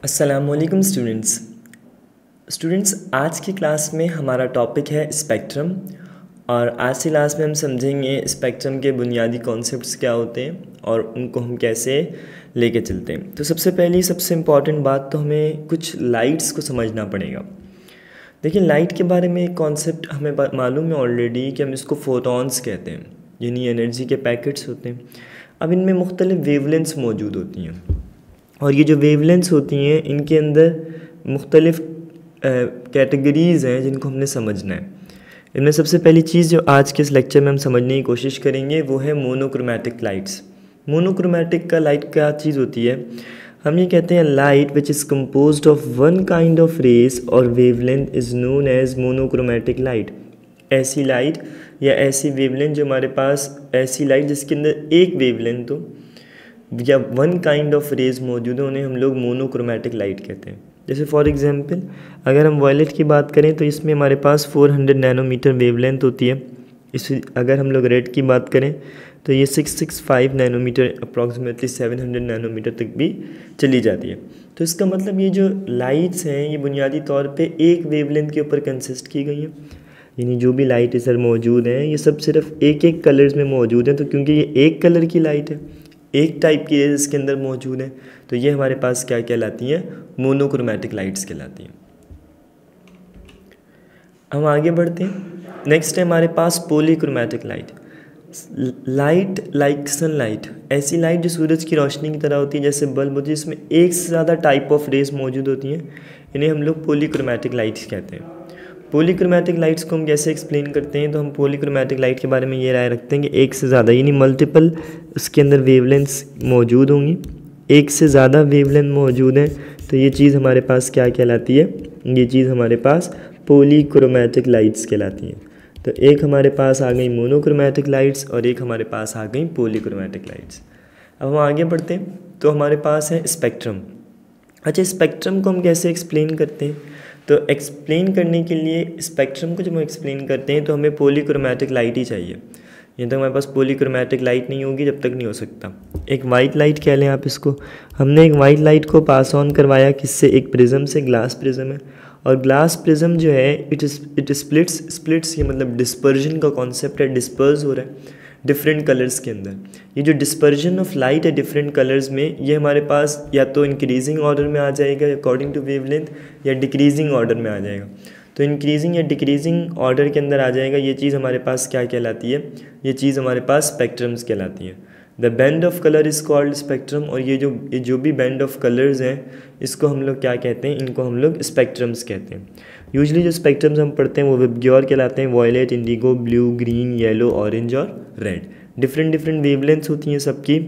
अस्सलामुअलैकुम स्टूडेंट्स आज की क्लास में हमारा टॉपिक है स्पेक्ट्रम। और आज की क्लास में हम समझेंगे स्पेक्ट्रम के बुनियादी कॉन्सेप्ट्स क्या होते हैं और उनको हम कैसे लेके चलते हैं। तो सबसे इम्पॉर्टेंट बात तो हमें कुछ लाइट्स को समझना पड़ेगा। देखिए, लाइट के बारे में एक कॉन्सेप्ट हमें मालूम है ऑलरेडी कि हम इसको फोटॉन्स कहते हैं, यानी एनर्जी के पैकेट्स होते हैं। अब इनमें मुख्तलिफ वेवलेंथ्स मौजूद होती हैं और ये जो वेवलेंथ्स होती हैं इनके अंदर मुख्तलिफ कैटेगरीज़ हैं जिनको हमने समझना है। इनमें सबसे पहली चीज़ जो आज के इस लेक्चर में हम समझने की कोशिश करेंगे वो है मोनोक्रोमैटिक लाइट्स। मोनोक्रोमैटिक का लाइट क्या चीज़ होती है? हम ये कहते हैं light which is composed of one kind of rays और wavelength is known as monochromatic light. ऐसी लाइट या ऐसी वेवलेंथ जो हमारे पास, ऐसी लाइट जिसके अंदर एक वेवलेंथ हो या वन काइंड ऑफ रेज मौजूद है, उन्हें हम लोग मोनोक्रोमैटिक लाइट कहते हैं। जैसे फॉर एग्जांपल अगर हम वॉयलेट की बात करें तो इसमें हमारे पास 400 नैनोमीटर वेवलेंथ होती है। अगर हम लोग रेड की बात करें तो ये 665 नैनोमीटर अप्रॉक्सीमेटली 700 नैनोमीटर तक भी चली जाती है। तो इसका मतलब ये जो लाइट्स हैं ये बुनियादी तौर पे एक वेवलेंथ के ऊपर कंसिस्ट की गई हैं, यानी जो भी लाइट इस मौजूद हैं ये सब सिर्फ एक एक कलर्स में मौजूद हैं। तो क्योंकि ये एक कलर की लाइट है, एक टाइप की रेज इसके अंदर मौजूद है, तो ये हमारे पास क्या कहलाती हैं? मोनोक्रोमैटिक लाइट्स कहलाती हैं। हम आगे बढ़ते हैं। नेक्स्ट है हमारे पास polychromatic light. Light like sunlight, ऐसी लाइट जो सूरज की रोशनी की तरह होती है, जैसे बल्ब होती है, जिसमें एक से ज़्यादा टाइप ऑफ रेज मौजूद होती हैं, इन्हें हम लोग पॉलीक्रोमैटिक लाइट्स कहते हैं। पॉलीक्रोमैटिक लाइट्स को हम कैसे एक्सप्लेन करते हैं? तो हम पॉलीक्रोमैटिक लाइट के बारे में ये राय रखते हैं कि एक से ज़्यादा यानी मल्टीपल उसके अंदर वेवलेंथ्स मौजूद होंगी, एक से ज़्यादा वेवलेंथ मौजूद हैं, तो ये चीज़ हमारे पास क्या कहलाती है? ये चीज़ हमारे पास पॉलीक्रोमैटिक लाइट्स कहलाती हैं। तो एक हमारे पास आ गई मोनोक्रोमैटिक लाइट्स और एक हमारे पास आ गई पॉलीक्रोमैटिक लाइट्स। अब हम आगे बढ़ते हैं तो हमारे पास है स्पेक्ट्रम। अच्छा, स्पेक्ट्रम को हम कैसे एक्सप्लेन करते हैं? तो एक्सप्लेन करने के लिए स्पेक्ट्रम को जब हम एक्सप्लेन करते हैं तो हमें पॉलीक्रोमैटिक लाइट ही चाहिए। यहाँ तक हमारे पास पॉलीक्रोमैटिक लाइट नहीं होगी जब तक नहीं हो सकता। एक वाइट लाइट कह लें आप इसको। हमने एक वाइट लाइट को पास ऑन करवाया किससे? एक प्रिज्म से। ग्लास प्रिज्म है और ग्लास प्रिज्म जो है इट स्प्लिट्स, ये मतलब डिस्पर्जन का कॉन्सेप्ट है, डिस्पर्स हो रहा है डिफरेंट कलर्स के अंदर। ये जो डिस्पर्जन ऑफ लाइट है डिफरेंट कलर्स में, ये हमारे पास या तो इंक्रीजिंग ऑर्डर में आ जाएगा अकॉर्डिंग टू वेवलेंथ, या डिक्रीजिंग ऑर्डर में आ जाएगा। तो इंक्रीजिंग या डिक्रीजिंग ऑर्डर के अंदर आ जाएगा। ये चीज़ हमारे पास क्या कहलाती है? ये चीज़ हमारे पास स्पेक्ट्रम्स कहलाती है। The band of colour is called spectrum. और ये जो भी बैंड ऑफ कलर्स हैं इसको हम लोग क्या कहते हैं? इनको हम लोग स्पेक्ट्रम्स कहते हैं। यूजली जो स्पेक्ट्रम्स हम पढ़ते हैं वो विबग्योर कहलाते हैं। Violet, indigo, blue, green, yellow, orange और रेड, डिफरेंट वेवलेंथ्स होती हैं सबकी।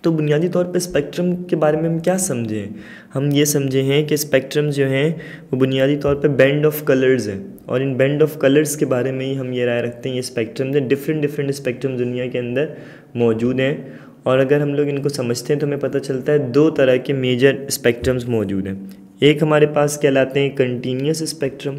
तो बुनियादी तौर पे स्पेक्ट्रम के बारे में हम क्या समझे? हम ये समझे हैं कि स्पेक्ट्रम जो हैं वो बुनियादी तौर पे बैंड ऑफ कलर्स हैं और इन बैंड ऑफ कलर्स के बारे में ही हम ये राय रखते हैं। ये स्पेक्ट्रम हैं, डिफरेंट स्पेक्ट्रम दुनिया के अंदर मौजूद हैं। और अगर हम लोग इनको समझते हैं तो हमें पता चलता है दो तरह के मेजर स्पेक्ट्रम्स मौजूद हैं। एक हमारे पास कहलाते हैं कंटिन्यूस स्पेक्ट्रम,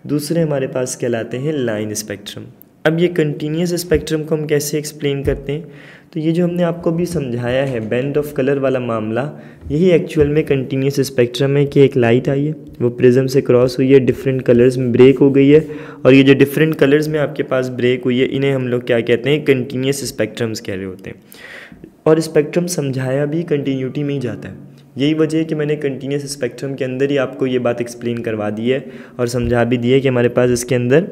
दूसरे हमारे पास कहलाते हैं लाइन स्पेक्ट्रम। अब ये कंटिन्यूस स्पेक्ट्रम को हम कैसे एक्सप्लेन करते हैं? तो ये जो हमने आपको भी समझाया है बैंड ऑफ कलर वाला मामला, यही एक्चुअल में कंटिन्यूस स्पेक्ट्रम है कि एक लाइट आई है, वो प्रिज्म से क्रॉस हुई है, डिफरेंट कलर्स में ब्रेक हो गई है, और ये जो डिफरेंट कलर्स में आपके पास ब्रेक हुई है इन्हें हम लोग क्या कहते हैं? कंटिन्यूस स्पेक्ट्रम्स कह रहे होते हैं। और स्पेक्ट्रम समझाया भी कंटिन्यूटी में ही जाता है। यही वजह है कि मैंने कंटिन्यूस स्पेक्ट्रम के अंदर ही आपको ये बात एक्सप्लेन करवा दी है और समझा भी दी है कि हमारे पास इसके अंदर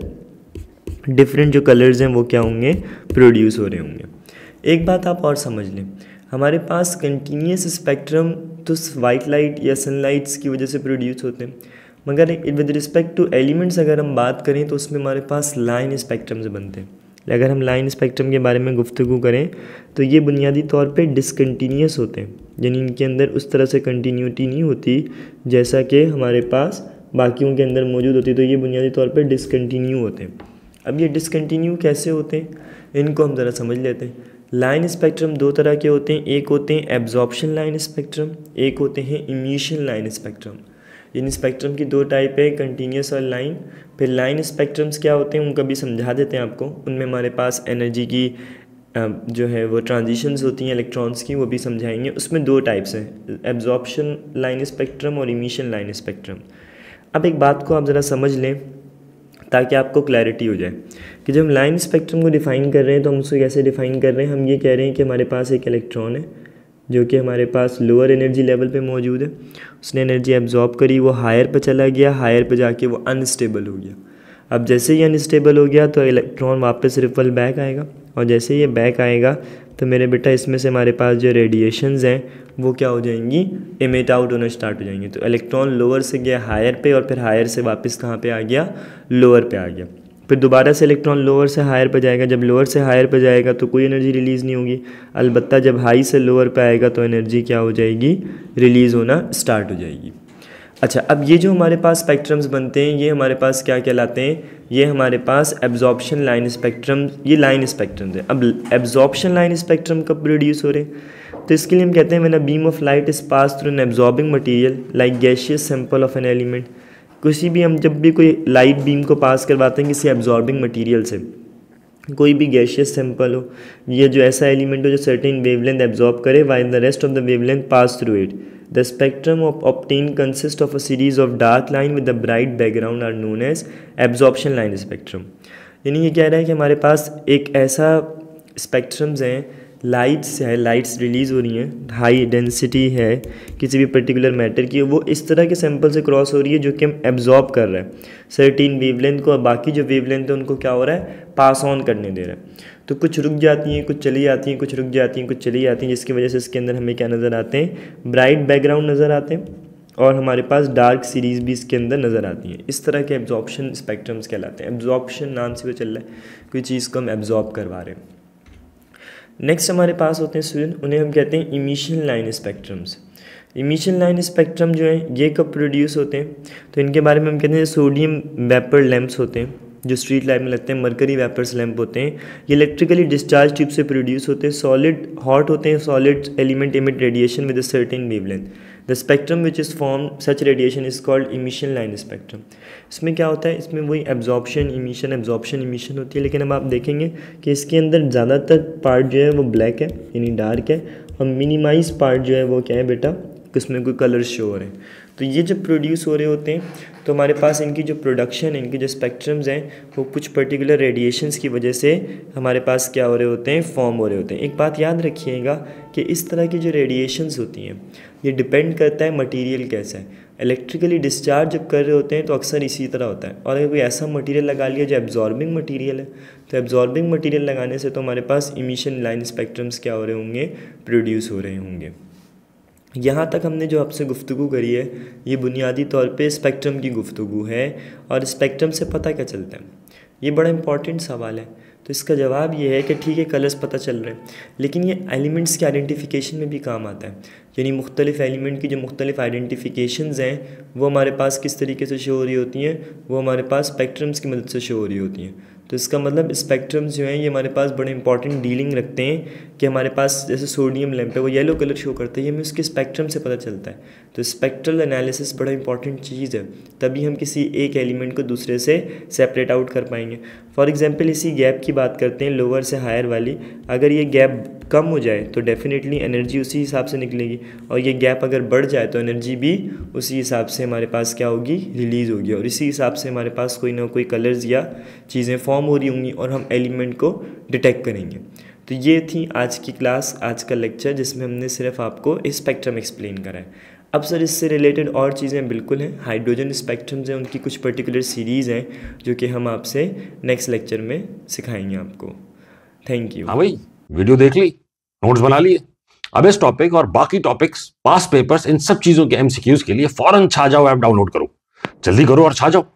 डिफरेंट जो कलर्स हैं वो क्या होंगे? प्रोड्यूस हो रहे होंगे। एक बात आप और समझ लें, हमारे पास कंटिन्यूस स्पेक्ट्रम तो वाइट लाइट या सनलाइट्स की वजह से प्रोड्यूस होते हैं, मगर विद रिस्पेक्ट टू एलिमेंट्स अगर हम बात करें तो उसमें हमारे पास लाइन स्पेक्ट्रम से बनते हैं। अगर हम लाइन स्पेक्ट्रम के बारे में गुफ्तगू करें तो ये बुनियादी तौर पे डिसकंटीन्यूस होते हैं, यानी इनके अंदर उस तरह से कंटिन्यूटी नहीं होती जैसा कि हमारे पास बाकियों के अंदर मौजूद होती। तो ये बुनियादी तौर पे डिसकंटिन्यू होते हैं। अब ये डिसकंटिन्यू कैसे होते हैं इनको हम ज़रा समझ लेते हैं। लाइन स्पेक्ट्रम दो तरह के होते हैं, एक होते हैं एब्जॉर्प्शन लाइन स्पेक्ट्रम, एक होते हैं इमिशन लाइन स्पेक्ट्रम। इन स्पेक्ट्रम की दो टाइप है, कंटिन्यूस और लाइन। फिर लाइन स्पेक्ट्रम्स क्या होते हैं उनका भी समझा देते हैं आपको। उनमें हमारे पास एनर्जी की जो है वो ट्रांजिशंस होती हैं इलेक्ट्रॉन्स की, वो भी समझाएंगे। उसमें 2 टाइप्स हैं, एब्जॉर्प्शन लाइन स्पेक्ट्रम और इमिशन लाइन स्पेक्ट्रम। अब एक बात को आप ज़रा समझ लें ताकि आपको क्लैरिटी हो जाए कि जब हम लाइन स्पेक्ट्रम को डिफ़ाइन कर रहे हैं तो हम उसको कैसे डिफ़ाइन कर रहे हैं। हम ये कह रहे हैं कि हमारे पास एक इलेक्ट्रॉन है जो कि हमारे पास लोअर एनर्जी लेवल पे मौजूद है, उसने एनर्जी एब्जॉर्ब करी, वो हायर पे चला गया, हायर पे जाके वो अनस्टेबल हो गया। अब जैसे ही अनस्टेबल हो गया तो इलेक्ट्रॉन वापस रिपल बैक आएगा, और जैसे ये बैक आएगा तो मेरे बेटा इसमें से हमारे पास जो रेडिएशंस हैं वो क्या हो जाएंगी, इमिट आउट होना स्टार्ट हो जाएंगे। तो इलेक्ट्रॉन लोअर से गया हायर पे, और फिर हायर से वापस कहाँ पे आ गया, लोअर पे आ गया। फिर दोबारा से इलेक्ट्रॉन लोअर से हायर पे जाएगा, जब लोअर से हायर पे जाएगा तो कोई एनर्जी रिलीज़ नहीं होगी, अलबत्ता जब हाई से लोअर पे आएगा तो एनर्जी क्या हो जाएगी, रिलीज़ होना स्टार्ट हो जाएगी। अच्छा, अब ये जो हमारे पास स्पेक्ट्रम्स बनते हैं ये हमारे पास क्या कहलाते हैं, ये हमारे पास एब्जॉर्प्शन लाइन स्पेक्ट्रम, ये लाइन स्पेक्ट्रम्स हैं। अब एब्जॉर्प्शन लाइन स्पेक्ट्रम कब प्रोड्यूस हो रहे हैं, तो इसके लिए हम कहते हैं when a beam of light is pass through an absorbing material like gaseous sample of an element. किसी भी हम जब भी कोई लाइट बीम को पास करवाते हैं किसी एब्जॉर्बिंग मटेरियल से, कोई भी गैसियस सैंपल हो, ये जो ऐसा एलिमेंट हो जो सर्टेन वेवलेंथ एब्जॉर्ब करे while the rest of the wavelength pass through it, the spectrum of obtain consist of a series of dark line with the bright background are known as absorption line spectrum. यानी ये कह रहा है कि हमारे पास एक ऐसा स्पेक्ट्रम्स हैं, लाइट्स है, लाइट्स रिलीज़ हो रही हैं, हाई डेंसिटी है किसी भी पर्टिकुलर मैटर की, वो इस तरह के सैंपल से क्रॉस हो रही है जो कि हम एब्जॉर्ब कर रहे हैं सर्टेन वेवलेंथ को, और बाकी जो वेवलेंथ है उनको क्या हो रहा है, पास ऑन करने दे रहा है। तो कुछ रुक जाती हैं, कुछ चली जाती हैं, कुछ रुक जाती हैं, कुछ चली जाती हैं, जिसकी वजह से इसके अंदर हमें क्या नज़र आते हैं, ब्राइट बैकग्राउंड नज़र आते हैं, और हमारे पास डार्क सीरीज़ भी इसके अंदर नज़र आती हैं। इस तरह के एब्जॉर्प्शन स्पेक्ट्रम्स कहलाते हैं। एब्जॉर्प्शन नाम से वो चल रहा है, कोई चीज़ को हम एब्जॉर्ब करवा रहे हैं। नेक्स्ट हमारे पास होते हैं स्टूडेंट, उन्हें हम कहते हैं emission line spectrums. Emission line spectrum जो है ये कब प्रोड्यूस होते हैं, तो इनके बारे में हम कहते हैं सोडियम वेपर लैंप्स होते हैं जो स्ट्रीट लाइट में लगते हैं, मरकरी वेपर्स लैंप होते हैं, ये इलेक्ट्रिकली डिस्चार्ज ट्यूब से प्रोड्यूस होते हैं, सॉलिड हॉट होते हैं, solid element emit radiation with a certain wavelength, the spectrum which is form such radiation is called emission line spectrum. इसमें क्या होता है, इसमें वही एब्जॉर्प्शन इमिशन होती है, लेकिन अब आप देखेंगे कि इसके अंदर ज़्यादातर पार्ट जो है वो ब्लैक है यानी डार्क है, और मिनिमाइज पार्ट जो है वो क्या है बेटा, उसमें कोई कलर शो हो रहे हैं। तो ये जब प्रोड्यूस हो रहे होते हैं तो हमारे पास इनकी जो प्रोडक्शन है, इनके जो स्पेक्ट्रम्स हैं वो कुछ पर्टिकुलर रेडिएशंस की वजह से हमारे पास क्या हो रहे होते हैं, फॉर्म हो रहे होते हैं। एक बात याद रखिएगा कि इस तरह की जो रेडिएशंस होती हैं ये डिपेंड करता है मटेरियल कैसा है। इलेक्ट्रिकली डिस्चार्ज जब कर रहे होते हैं तो अक्सर इसी तरह होता है, और अगर कोई ऐसा मटेरियल लगा लिया जो एब्जॉर्बिंग मटेरियल है तो एब्जॉर्बिंग मटेरियल लगाने से तो हमारे पास इमिशन लाइन स्पेक्ट्रम्स क्या हो रहे होंगे, प्रोड्यूस हो रहे होंगे। यहाँ तक हमने जो आपसे गुफ्तगू करी है ये बुनियादी तौर पे स्पेक्ट्रम की गुफ्तगू है, और स्पेक्ट्रम से पता क्या चलता है, ये बड़ा इंपॉर्टेंट सवाल है। तो इसका जवाब ये है कि ठीक है कलर्स पता चल रहे हैं, लेकिन ये एलिमेंट्स के आइडेंटिफिकेशन में भी काम आता है। यानी मुख्तलिफ एलिमेंट की जो मुख्तलिफ आइडेंटिफिकेशंस हैं वो हमारे पास किस तरीके से शो हो रही होती हैं, वो हमारे पास स्पेक्ट्रम्स की मदद से शो हो रही होती हैं। तो इसका मतलब स्पेक्ट्रम्स जो हैं ये हमारे पास बड़े इंपॉर्टेंट डीलिंग रखते हैं कि हमारे पास जैसे सोडियम लैंप है वो येलो कलर शो करता है, ये हमें उसके स्पेक्ट्रम से पता चलता है। तो स्पेक्ट्रल एनालिसिस बड़ा इंपॉर्टेंट चीज़ है, तभी हम किसी एक एलिमेंट को दूसरे से सेपरेट आउट कर पाएंगे। फॉर एग्जांपल इसी गैप की बात करते हैं, लोअर से हायर वाली, अगर ये गैप कम हो जाए तो डेफिनेटली एनर्जी उसी हिसाब से निकलेगी, और ये गैप अगर बढ़ जाए तो एनर्जी भी उसी हिसाब से हमारे पास क्या होगी, रिलीज़ होगी, और इसी हिसाब से हमारे पास कोई ना कोई कलर्स या चीज़ें फॉर्म हो रही होंगी और हम एलिमेंट को डिटेक्ट करेंगे। तो ये थी आज की क्लास, आज का लेक्चर, जिसमें हमने सिर्फ आपको स्पेक्ट्रम एक्सप्लेन करा है। अब सर इससे रिलेटेड और चीज़ें बिल्कुल हैं, हाइड्रोजन स्पेक्ट्रम्स हैं, उनकी कुछ पर्टिकुलर सीरीज़ हैं जो कि हम आपसे नेक्स्ट लेक्चर में सिखाएंगे आपको। Thank you. हाँ भाई, वीडियो देख ली, नोट्स बना लिए। अब इस टॉपिक और बाकी टॉपिक्स, पास्ट पेपर्स, इन सब चीज़ों के MCQs के लिए फौरन छा जाओ ऐप डाउनलोड करो। जल्दी करो और छा जाओ।